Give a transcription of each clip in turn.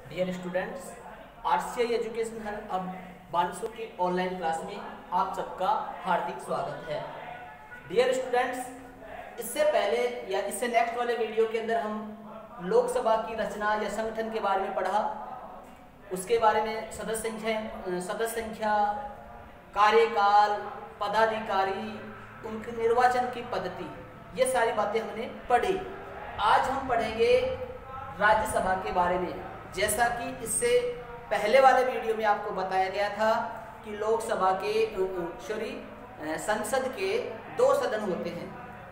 Dear students, RCI education अब 1200 की online class में आप सबका हार्दिक स्वागत है। डियर स्टूडेंट्स, इससे पहले या इससे नेक्स्ट वाले वीडियो के अंदर हम लोकसभा की रचना या संगठन के बारे में पढ़ा। उसके बारे में सदस्य संख्या, कार्यकाल, पदाधिकारी, उनके निर्वाचन की पद्धति, ये सारी बातें हमने पढ़ी। आज हम पढ़ेंगे राज्यसभा के बारे में। जैसा कि इससे पहले वाले वीडियो में आपको बताया गया था कि लोकसभा के संसद के दो सदन होते हैं।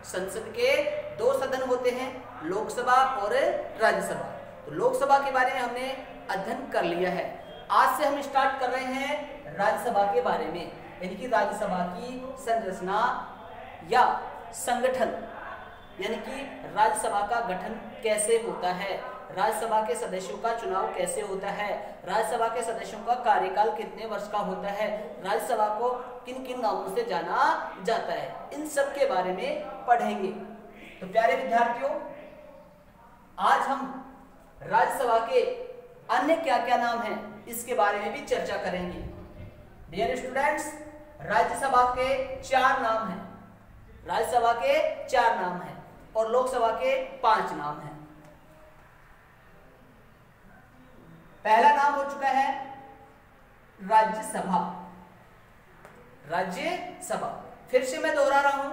संसद के दो सदन होते हैं, लोकसभा और राज्यसभा। तो लोकसभा के बारे में हमने अध्ययन कर लिया है। आज से हम स्टार्ट कर रहे हैं राज्यसभा के बारे में, यानी कि राज्यसभा की संरचना या संगठन, यानी कि राज्यसभा का गठन कैसे होता है, राज्यसभा के सदस्यों का चुनाव कैसे होता है, राज्यसभा के सदस्यों का कार्यकाल कितने वर्ष का होता है, राज्यसभा को किन किन नामों से जाना जाता है, इन सब के बारे में पढ़ेंगे। तो प्यारे विद्यार्थियों, आज हम राज्यसभा के अन्य क्या क्या नाम हैं इसके बारे में भी चर्चा करेंगे। डियर स्टूडेंट्स, राज्यसभा के 4 नाम हैं। राज्यसभा के 4 नाम हैं और लोकसभा के 5 नाम हैं। पहला नाम हो चुका है राज्यसभा। राज्यसभा, फिर से मैं दोहरा रहा हूं,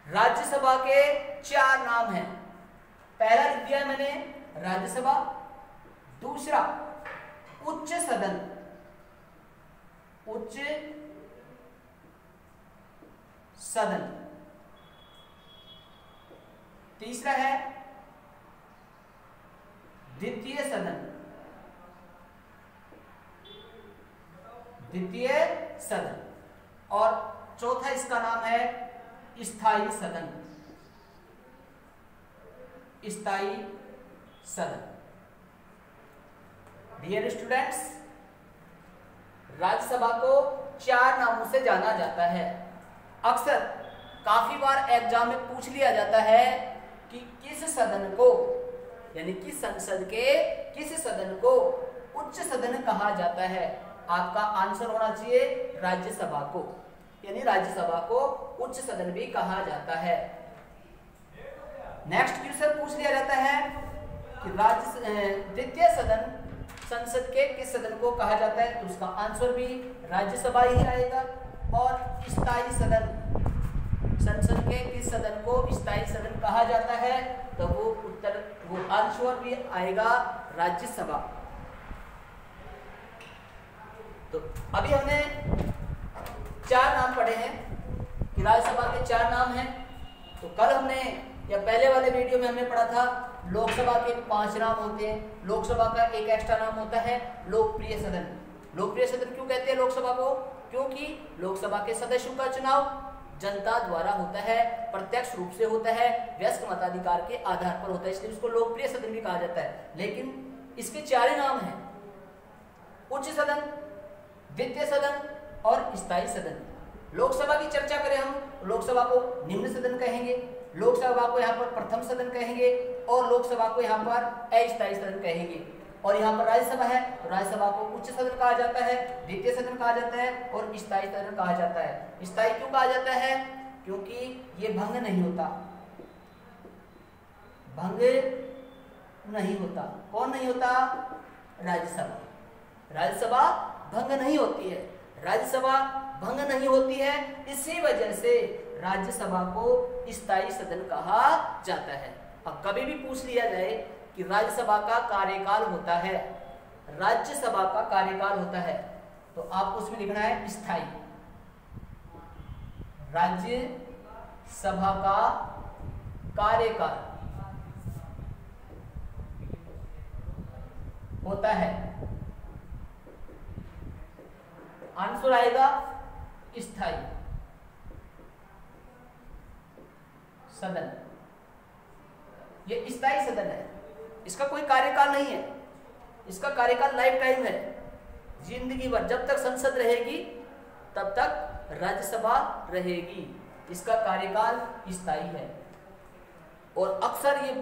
राज्यसभा के 4 नाम हैं। पहला लिख दिया मैंने राज्यसभा, दूसरा उच्च सदन, उच्च सदन, तीसरा है द्वितीय सदन, द्वितीय सदन, और चौथा इसका नाम है स्थायी सदन, स्थायी सदन। डियर स्टूडेंट्स, राज्यसभा को 4 नामों से जाना जाता है। अक्सर काफी बार एग्जाम में पूछ लिया जाता है कि किस सदन को, यानी कि संसद के किस सदन को उच्च सदन कहा जाता है। आपका आंसर होना चाहिए राज्यसभा को, यानी राज्यसभा को उच्च सदन भी कहा जाता है। नेक्स्ट क्वेश्चन पूछ लिया जाता है कि द्वितीय सदन संसद के किस सदन को कहा जाता है, तो उसका आंसर भी राज्यसभा ही आएगा। और स्थायी सदन, संसद के किस सदन को स्थायी सदन कहा जाता है, तो वो आंसर भी आएगा राज्यसभा। तो अभी हमने 4 नाम पढ़े हैं कि राज्यसभा के 4 नाम हैं। तो कल हमने या पहले वाले वीडियो में हमने पढ़ा था लोकसभा के 5 नाम होते हैं। लोकसभा का एक एक्स्ट्रा नाम होता है लोकप्रिय सदन। लोकप्रिय सदन क्यों कहते हैं लोकसभा को? क्योंकि लोकसभा के सदस्यों का चुनाव जनता द्वारा होता है, प्रत्यक्ष रूप से होता है, वयस्क मताधिकार के आधार पर होता है, इसलिए उसको लोकप्रिय सदन भी कहा जाता है। लेकिन इसके 4 ही नाम हैं, उच्च सदन, द्वितीय सदन और स्थायी सदन। लोकसभा की चर्चा करें हम, लोकसभा को निम्न सदन कहेंगे, लोकसभा को यहाँ पर प्रथम सदन कहेंगे और लोकसभा को यहाँ पर अस्थायी सदन कहेंगे। और यहाँ पर राज्यसभा है तो राज्यसभा को उच्च सदन कहा जाता है, द्वितीय सदन कहा जाता है और स्थायी सदन कहा जाता है। स्थायी क्यों कहा जाता है? क्योंकि ये भंग नहीं होता, भंग नहीं होता। कौन नहीं होता? राज्यसभा। राज्यसभा भंग नहीं होती है, राज्यसभा भंग नहीं होती है, इसी वजह से राज्यसभा को स्थायी सदन कहा जाता है। अब कभी भी पूछ लिया जाए कि राज्यसभा का कार्यकाल होता है, राज्यसभा का कार्यकाल होता है, तो आपको उसमें लिखना है स्थायी। राज्यसभा का कार्यकाल होता है, आंसर आएगा स्थायी सदन। ये स्थायी सदन है, इसका कोई कार्यकाल नहीं है, इसका कार्यकाल लाइफ टाइम है, जिंदगी भर जब तक संसद रहेगी तब तक राज्यसभा रहेगी। इसका कार्यकाल स्थायी है और अक्सर ये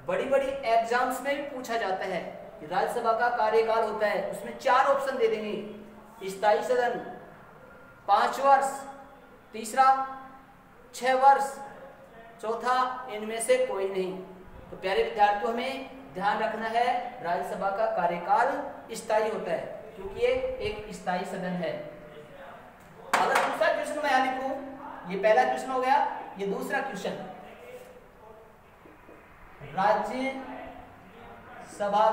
बड़ी बड़ी एग्जाम्स में भी पूछा जाता है कि राज्यसभा का कार्यकाल होता है, उसमें 4 ऑप्शन दे देंगे। स्थायी सदन 5 वर्ष, तीसरा 6 वर्ष, चौथा इनमें से कोई नहीं। तो प्यारे विद्यार्थियों, हमें ध्यान रखना है राज्यसभा का कार्यकाल स्थायी होता है क्योंकि ये एक स्थायी सदन है। अगर दूसरा क्वेश्चन मैं यहां लिखूं, ये पहला क्वेश्चन हो गया, ये दूसरा क्वेश्चन, राज्यसभा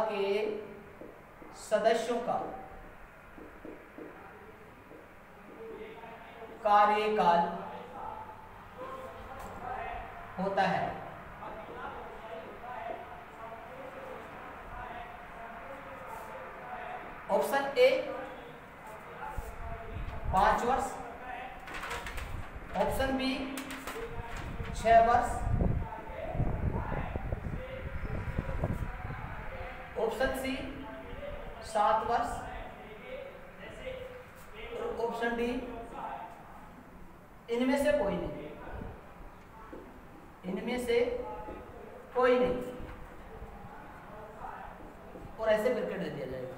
के सदस्यों का कार्यकाल होता है ऑप्शन ए 5 वर्ष, ऑप्शन बी 6 वर्ष, ऑप्शन सी 7 वर्ष और ऑप्शन डी इनमें से कोई नहीं, इनमें से कोई नहीं, और ऐसे ब्रैकेट दे दिया जाएगा।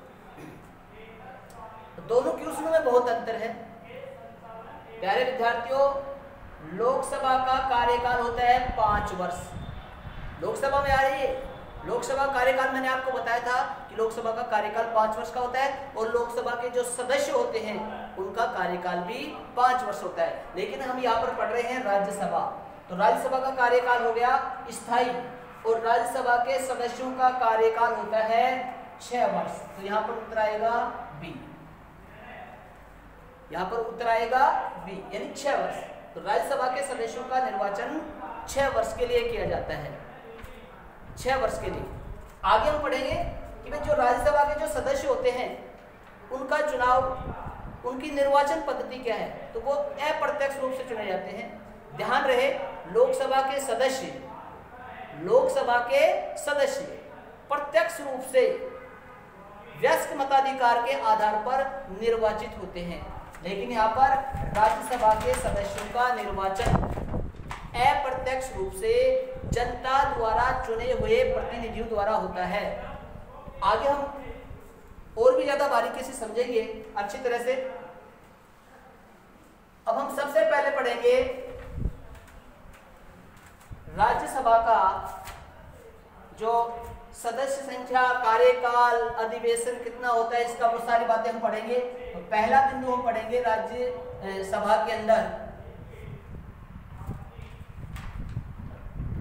तो दोनों क्वेश्चनों में बहुत अंतर है। प्यारे विद्यार्थियों, लोकसभा का कार्यकाल होता है 5 वर्ष। लोकसभा में आ रही है, लोकसभा कार्यकाल मैंने आपको बताया था कि लोकसभा का कार्यकाल 5 वर्ष का होता है और लोकसभा के जो सदस्य होते हैं उनका कार्यकाल भी 5 वर्ष होता है। लेकिन हम यहाँ पर पढ़ रहे हैं राज्यसभा, तो राज्यसभा का कार्यकाल हो गया स्थायी और राज्यसभा के सदस्यों का कार्यकाल होता है 6 वर्ष। तो यहाँ पर उत्तर आएगा बी, यहाँ पर उत्तर आएगा बी यानी 6 वर्ष। तो राज्यसभा के सदस्यों का निर्वाचन 6 वर्ष के लिए किया जाता है, 6 वर्ष के लिए। आगे हम पढ़ेंगे कि भाई जो राज्यसभा के जो सदस्य होते हैं उनका चुनाव, उनकी निर्वाचन पद्धति क्या है, तो वो अप्रत्यक्ष रूप से चुने जाते हैं। ध्यान रहे, लोकसभा के सदस्य प्रत्यक्ष रूप से वयस्क मताधिकार के आधार पर निर्वाचित होते हैं, लेकिन यहाँ पर राज्यसभा के सदस्यों का निर्वाचन अप्रत्यक्ष रूप से जनता द्वारा चुने हुए प्रतिनिधियों द्वारा होता है। आगे हम और भी ज्यादा बारीकी से समझेंगे अच्छी तरह से। अब हम सबसे पहले पढ़ेंगे राज्यसभा का जो सदस्य संख्या, कार्यकाल, अधिवेशन कितना होता है, इसका वो सारी बातें हम पढ़ेंगे। तो पहला बिंदु हम पढ़ेंगे राज्यसभा के अंदर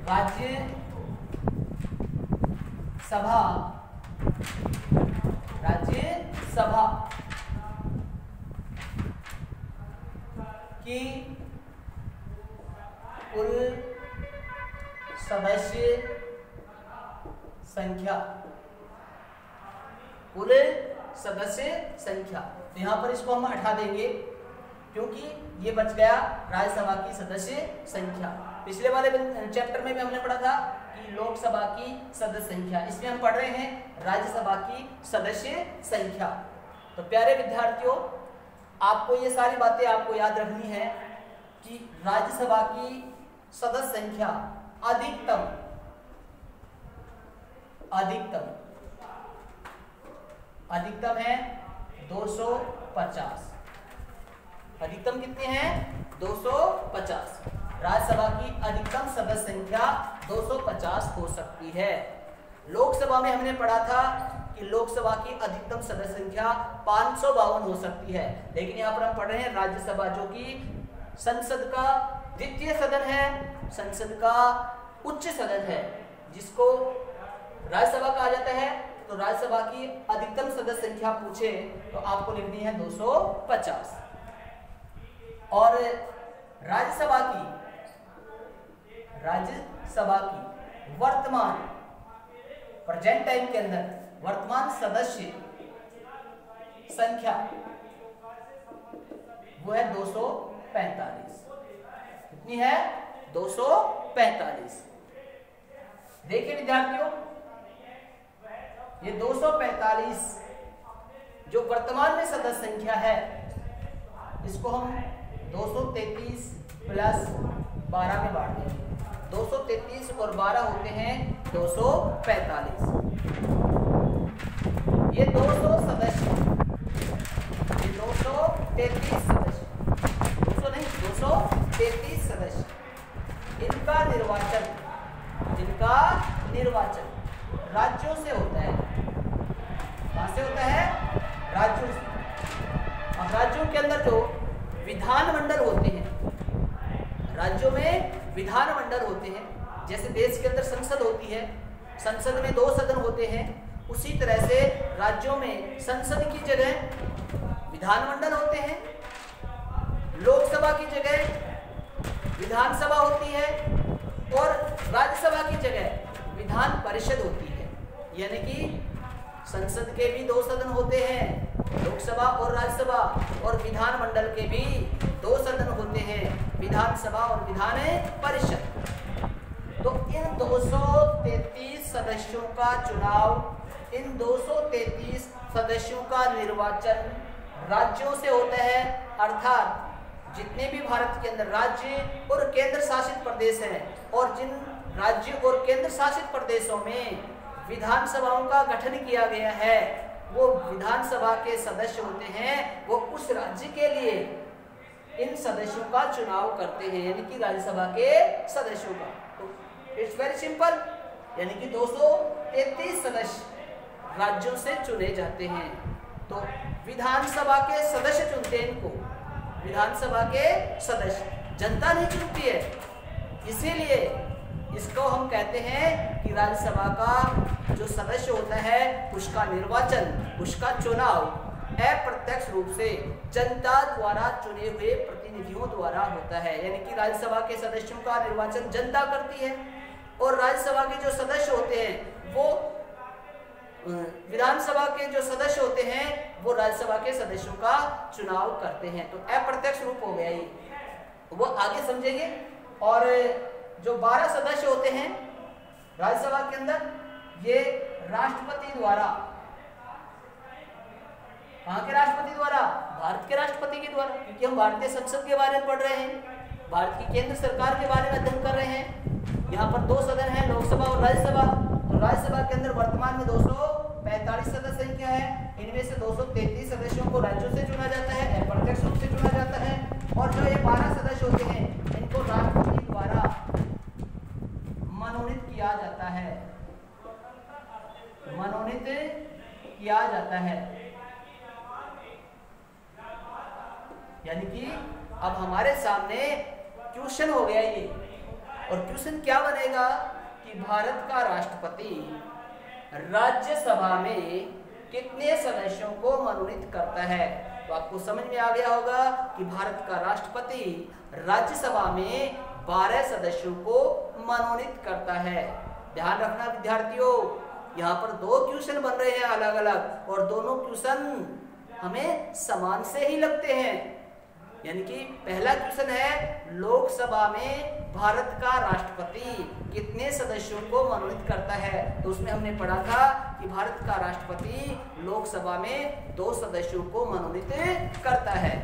राज्यसभा की कुल सदस्य संख्या, कुल सदस्य संख्या। तो यहां पर इसको हम हटा देंगे क्योंकि ये बच गया राज्यसभा की सदस्य संख्या। पिछले वाले चैप्टर में भी हमने पढ़ा था कि लोकसभा की सदस्य संख्या, इसमें हम पढ़ रहे हैं राज्यसभा की सदस्य संख्या। तो प्यारे विद्यार्थियों, आपको ये सारी बातें आपको याद रखनी है कि राज्यसभा की सदस्य संख्या अधिकतम है 250। अधिकतम कितने हैं? 250। राज्यसभा की अधिकतम सदस्य संख्या 250 हो सकती है। लोकसभा में हमने पढ़ा था कि लोकसभा की अधिकतम सदस्य संख्या 552 हो सकती है, लेकिन यहाँ पर हम पढ़ रहे हैं राज्यसभा जो कि संसद का द्वितीय सदन है, संसद का उच्च सदन है, जिसको राज्यसभा कहा जाता है। तो राज्यसभा की अधिकतम सदस्य संख्या पूछे तो आपको लिखनी है 250। और राज्यसभा की वर्तमान प्रेजेंट टाइम के अंदर वर्तमान सदस्य संख्या वो है 245। कितनी है? 245। देखिए विद्यार्थियों, ये 245 जो वर्तमान में सदस्य संख्या है, इसको हम 233 प्लस 12 में बांट देंगे। 233 और 12 होते हैं 245। ये 200 सदस्य, ये 233 सदस्य, 200 नहीं 233 सदस्य, इनका निर्वाचन राज्यों से होता है। कहां से होता है? राज्यों से। अब राज्यों के अंदर जो विधानमंडल होते हैं, राज्यों में विधानमंडल होते हैं, जैसे देश के अंदर संसद होती है, संसद में 2 सदन होते हैं, उसी तरह से राज्यों में संसद की जगह विधानमंडल होते हैं, लोकसभा की जगह विधानसभा होती है और राज्यसभा की जगह विधान परिषद होती है। यानी कि संसद के भी 2 सदन होते हैं, लोकसभा और राज्यसभा, और विधानमंडल के भी 2 सदन होते हैं, विधानसभा और विधान परिषद। तो इन 233 सदस्यों का चुनाव, इन 233 सदस्यों का निर्वाचन राज्यों से होता है, अर्थात जितने भी भारत के अंदर राज्य और केंद्र शासित प्रदेश हैं, और जिन राज्य और केंद्र शासित प्रदेशों में विधानसभाओं का गठन किया गया है, वो विधानसभा के सदस्य होते हैं, वो उस राज्य के लिए इन सदस्यों का चुनाव करते हैं, यानी कि राज्यसभा के सदस्यों का। तो इट्स वेरी सिंपल, यानी कि 233 सदस्य राज्यों से चुने जाते हैं। तो विधानसभा के सदस्य चुनते हैं इनको, विधानसभा के सदस्य, जनता नहीं चुनती है। इसीलिए इसको हम कहते हैं कि राज्यसभा का जो सदस्य होता है उसका निर्वाचन, उसका चुनाव अप्रत्यक्ष रूप से जनता द्वारा चुने हुए प्रतिनिधियों द्वारा होता है। यानी कि राज्यसभा के सदस्यों का निर्वाचन जनता करती है, और राज्यसभा के जो सदस्य होते हैं वो विधानसभा के जो सदस्य होते हैं वो राज्यसभा के सदस्यों का चुनाव करते हैं। तो अप्रत्यक्ष रूप हो गया ये, वो आगे समझेंगे। और जो 12 सदस्य होते हैं राज्यसभा के अंदर, ये राष्ट्रपति द्वारा, कहाँ के राष्ट्रपति द्वारा? भारत के राष्ट्रपति के द्वारा, क्योंकि हम भारतीय संसद के बारे में पढ़ रहे हैं, भारत की केंद्र सरकार के बारे में अध्ययन कर रहे हैं। यहाँ पर 2 सदन हैं, लोकसभा और राज्यसभा। तो राज्यसभा के अंदर वर्तमान में 245 सदस्य संख्या है, इनमें से 233 सदस्यों को राज्यों से चुना जाता है, अप्रत्यक्ष रूप से चुना जाता है, और जो ये 12 सदस्य होते हैं इनको राष्ट्रपति द्वारा मनोनीत किया जाता है, मनोनीत किया जाता है। यानी कि अब हमारे सामने क्वेश्चन हो गया ये, और क्वेश्चन क्या बनेगा कि भारत का राष्ट्रपति राज्यसभा में कितने सदस्यों को मनोनीत करता है। तो आपको समझ में आ गया होगा कि भारत का राष्ट्रपति राज्यसभा में 12 सदस्यों को मनोनीत करता है। ध्यान रखना विद्यार्थियों, यहाँ पर 2 क्वेश्चन बन रहे हैं अलग अलग, और दोनों क्वेश्चन हमें समान से ही लगते हैं। यानी कि पहला क्वेश्चन है लोकसभा में भारत का राष्ट्रपति कितने सदस्यों को मनोनीत करता है। तो उसमें हमने पढ़ा था कि भारत का राष्ट्रपति लोकसभा में 2 सदस्यों को मनोनीत करता है।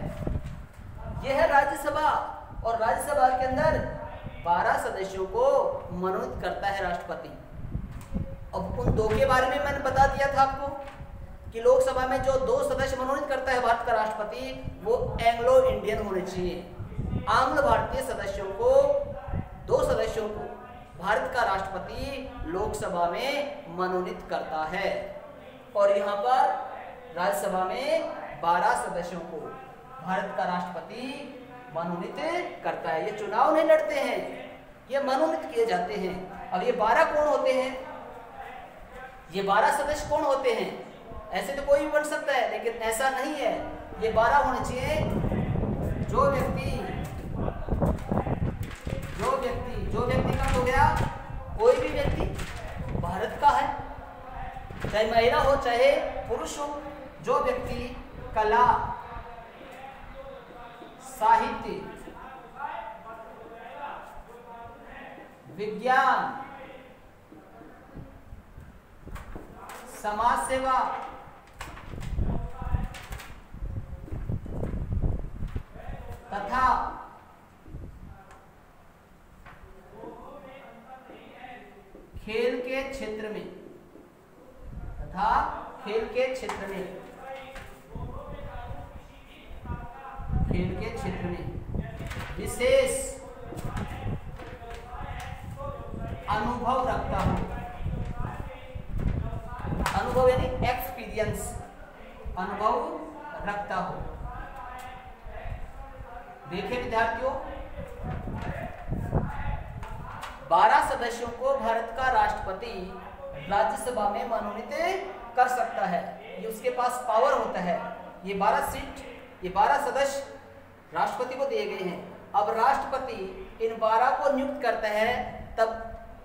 यह है राज्यसभा, और राज्यसभा के अंदर 12 सदस्यों को मनोनीत करता है राष्ट्रपति। अब उन 2 के बारे में मैंने बता दिया था आपको कि लोकसभा में जो 2 सदस्य मनोनीत करता है भारत का राष्ट्रपति, वो एंग्लो इंडियन होने चाहिए। आंग्ल भारतीय सदस्यों को, 2 सदस्यों को भारत का राष्ट्रपति लोकसभा में मनोनीत करता है, और यहाँ पर राज्यसभा में 12 सदस्यों को भारत का राष्ट्रपति मनोनीत करता है। ये चुनाव नहीं लड़ते हैं, ये मनोनीत किए जाते हैं। अब ये 12 कौन होते हैं? ये 12 सदस्य कौन होते हैं? ऐसे तो कोई भी बन सकता है, लेकिन ऐसा नहीं है। ये 12 होने चाहिए जो व्यक्ति का हो गया, कोई भी व्यक्ति भारत का है, चाहे महिला हो चाहे पुरुष हो, जो व्यक्ति कला, साहित्य, विज्ञान, समाज सेवा, तथा खेल के क्षेत्र में तथा खेल के क्षेत्र में विशेष अनुभव रखता हूं। अनुभव यानी एक्सपीरियंस, अनुभव रखता हूं। देखिए विद्यार्थियों, 12 सदस्यों को भारत का राष्ट्रपति राज्यसभा में मनोनीत कर सकता है। ये उसके पास पावर होता है। ये 12 सीट, ये 12 सदस्य राष्ट्रपति को दिए गए हैं। अब राष्ट्रपति इन 12 को नियुक्त करता है, तब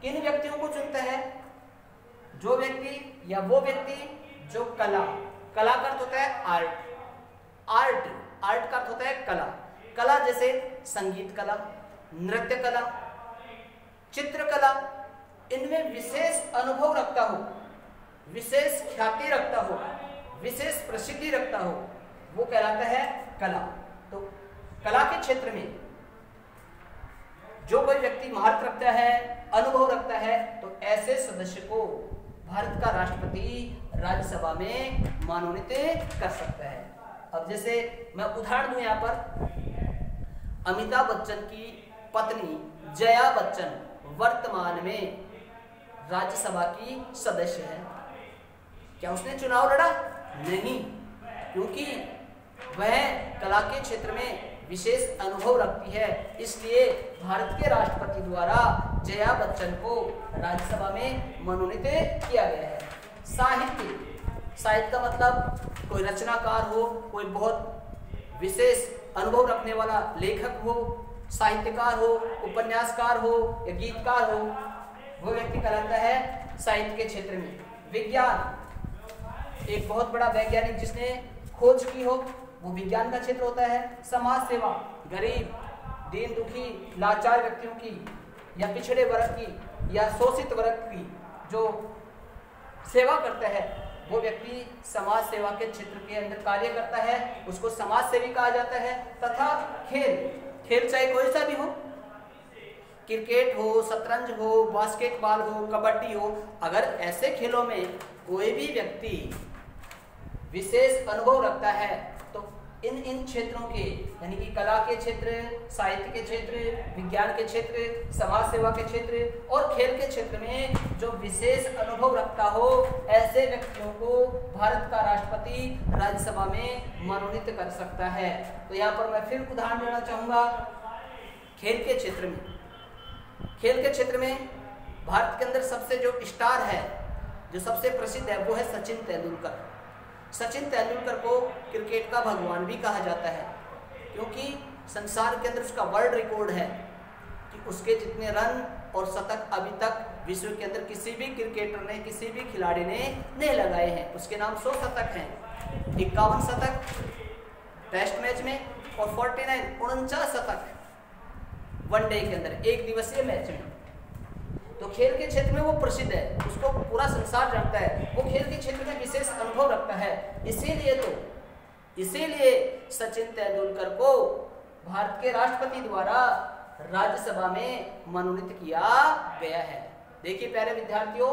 किन व्यक्तियों को चुनता है? जो व्यक्ति या वो व्यक्ति जो कला का अर्थ होता है आर्ट का अर्थ होता है कला जैसे संगीत कला, नृत्य कला, चित्रकला, इनमें विशेष अनुभव रखता हो, विशेष ख्याति रखता हो, विशेष प्रसिद्धि रखता हो, वो कहलाता है कला। तो कला के क्षेत्र में जो कोई व्यक्ति महारत रखता है, अनुभव रखता है, तो ऐसे सदस्य को भारत का राष्ट्रपति राज्यसभा में मनोनीत कर सकता है। अब जैसे मैं उदाहरण दूं यहाँ पर, अमिताभ बच्चन की पत्नी जया बच्चन वर्तमान में राज्यसभा की सदस्य है। क्या उसने चुनाव लड़ा? नहीं, क्योंकि वह कला के क्षेत्र में विशेष अनुभव रखती है, इसलिए भारत के राष्ट्रपति द्वारा जया बच्चन को राज्यसभा में मनोनीत किया गया है। साहित्य का मतलब कोई रचनाकार हो, कोई बहुत विशेष अनुभव रखने वाला लेखक हो, साहित्यकार हो, उपन्यासकार हो या गीतकार हो, वो व्यक्ति कहलाता है साहित्य के क्षेत्र में। विज्ञान, एक बहुत बड़ा वैज्ञानिक जिसने खोज की हो, वो विज्ञान का क्षेत्र होता है। समाज सेवा, गरीब, दीन दुखी, लाचार व्यक्तियों की या पिछड़े वर्ग की या शोषित वर्ग की जो सेवा करता है, वो व्यक्ति समाज सेवा के क्षेत्र के अंदर कार्य करता है, उसको समाज सेवी कहा जाता है। तथा खेल चाहे कोई सा भी हो, क्रिकेट हो, शतरंज हो, बास्केटबॉल हो, कबड्डी हो, अगर ऐसे खेलों में कोई भी व्यक्ति विशेष अनुभव रखता है, तो इन क्षेत्रों के यानी कि कला के क्षेत्र, साहित्य के क्षेत्र, विज्ञान के क्षेत्र, समाज सेवा के क्षेत्र और खेल के क्षेत्र में जो विशेष अनुभव रखता हो, ऐसे व्यक्तियों को भारत का राष्ट्रपति राज्यसभा में मनोनीत कर सकता है। तो यहाँ पर मैं फिर उदाहरण देना चाहूंगा। खेल के क्षेत्र में भारत के अंदर सबसे जो स्टार है, जो सबसे प्रसिद्ध है, वो है सचिन तेंदुलकर। सचिन तेंदुलकर को क्रिकेट का भगवान भी कहा जाता है, क्योंकि संसार के अंदर उसका वर्ल्ड रिकॉर्ड है कि उसके जितने रन और शतक अभी तक विश्व के अंदर किसी भी क्रिकेटर ने, किसी भी खिलाड़ी ने नहीं लगाए हैं। उसके नाम 100 शतक हैं, 51 शतक टेस्ट मैच में और 49 शतक वनडे के अंदर, एक दिवसीय मैच में। तो खेल के क्षेत्र में वो प्रसिद्ध है, उसको पूरा संसार जानता है, वो खेल के क्षेत्र में विशेष अनुभव रखता है। इसीलिए सचिन तेंदुलकर को भारत के राष्ट्रपति द्वारा राज्यसभा में मनोनीत किया गया है। देखिए प्यारे विद्यार्थियों,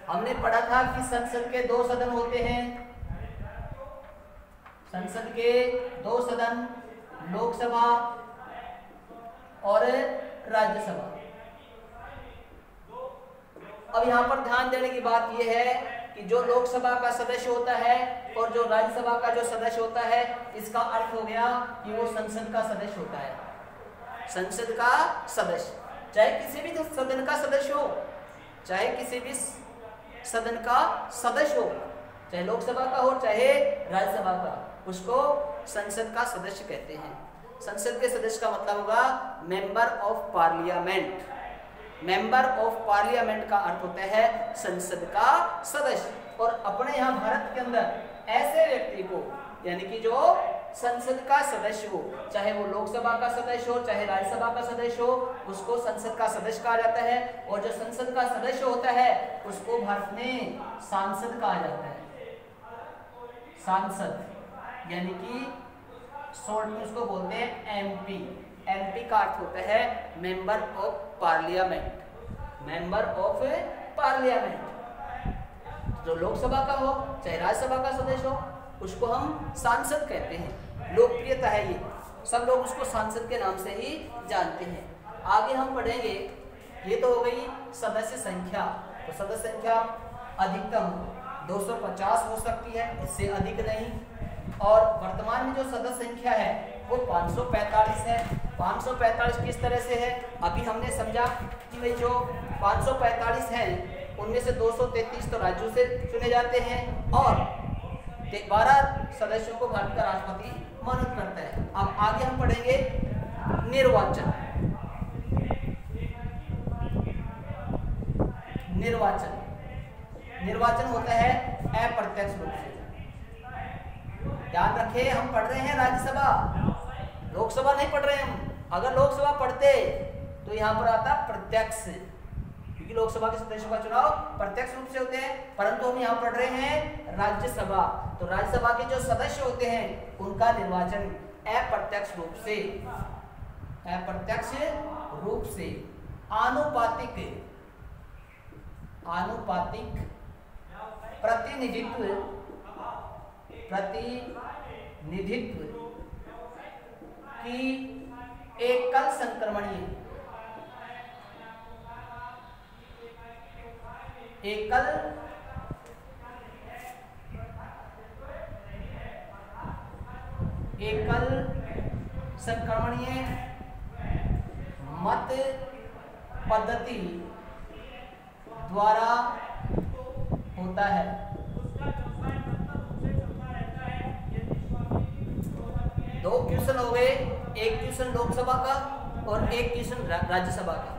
हमने पढ़ा था कि संसद के 2 सदन होते हैं। संसद के 2 सदन, लोकसभा और राज्यसभा। अब यहाँ पर ध्यान देने की बात यह है कि जो लोकसभा का सदस्य होता है और जो राज्यसभा का जो सदस्य होता है, इसका अर्थ हो गया कि वो संसद का सदस्य होता है। संसद का सदस्य चाहे किसी भी सदन का सदस्य हो, चाहे किसी भी सदन का सदस्य हो, चाहे लोकसभा का हो चाहे राज्यसभा का, उसको संसद का सदस्य कहते हैं। संसद के सदस्य का मतलब होगा member of parliament. Member of parliament का अर्थ होता है संसद का सदस्य। और अपने यहाँ भारत के अंदर ऐसे व्यक्ति को, यानी कि जो संसद का सदस्य हो, चाहे वो लोकसभा का सदस्य हो चाहे राज्यसभा का सदस्य हो, उसको संसद का सदस्य कहा जाता है। और जो संसद का सदस्य होता है उसको भारत में सांसद कहा जाता है। सांसद यानी कि शॉर्ट में उसको बोलते हैं एमपी। एमपी का अर्थ होता है member of parliament. Member of parliament. जो लोकसभा का हो चाहे राज्यसभा का सदस्य हो उसको हम सांसद कहते हैं। लोकप्रियता है ये, सब लोग उसको सांसद के नाम से ही जानते हैं। आगे हम पढ़ेंगे, ये तो हो गई सदस्य संख्या। तो सदस्य संख्या अधिकतम 250 हो सकती है, इससे अधिक नहीं। और वर्तमान में जो सदस्य संख्या है वो 545 है। 545 किस तरह से है, अभी हमने समझा कि भाई जो 545 है उनमें से 233 तो राज्यों से चुने जाते हैं और 12 सदस्यों को भारत का राष्ट्रपति मानित करता है। अब आगे हम पढ़ेंगे निर्वाचन। निर्वाचन होता है अप्रत्यक्ष रूप से। ध्यान रखें, हम पढ़ रहे हैं राज्यसभा, लोकसभा नहीं पढ़ रहे हम। अगर लोकसभा पढ़ते तो यहाँ पर आता प्रत्यक्ष, क्योंकि लोकसभा के सदस्यों का चुनाव प्रत्यक्ष रूप से होते हैं, परंतु हम यहाँ पढ़ रहे हैं राज्यसभा। तो राज्यसभा के जो सदस्य होते हैं उनका निर्वाचन अप्रत्यक्ष रूप से आनुपातिक प्रतिनिधित्व की एकल संक्रमणीय मत पद्धति द्वारा होता है। दो क्वेश्चन हो गए, एक क्वेश्चन लोकसभा का और एक क्वेश्चन राज्यसभा का।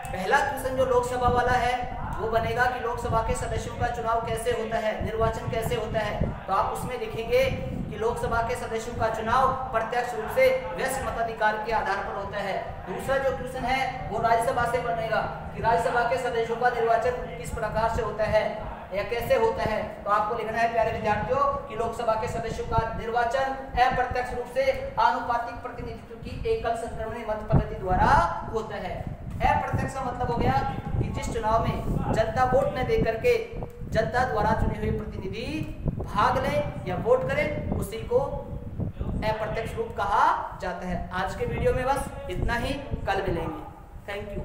पहला क्वेश्चन जो लोकसभा वाला है वो बनेगा कि लोकसभा के सदस्यों का चुनाव कैसे होता है, निर्वाचन कैसे होता है। तो आप उसमें लिखेंगे कि लोकसभा के सदस्यों का चुनाव प्रत्यक्ष रूप से वयस्क मताधिकार के आधार पर होता है। दूसरा जो क्वेश्चन है वो राज्यसभा से बनेगा कि राज्यसभा के सदस्यों का निर्वाचन किस प्रकार से होता है या कैसे होता है। तो आपको लिखना है प्यारे विद्यार्थियों कि लोकसभा के सदस्यों का निर्वाचन अप्रत्यक्ष रूप से आनुपातिक प्रतिनिधित्व की एकल संक्रमणीय मत पद्धति द्वारा होता है। अप्रत्यक्ष का मतलब हो गया कि जिस चुनाव में जनता वोट न दे करके जनता द्वारा चुने हुए प्रतिनिधि भाग लें या वोट करें, उसी को अप्रत्यक्ष रूप कहा जाता है। आज के वीडियो में बस इतना ही, कल मिलेंगे। Thank you.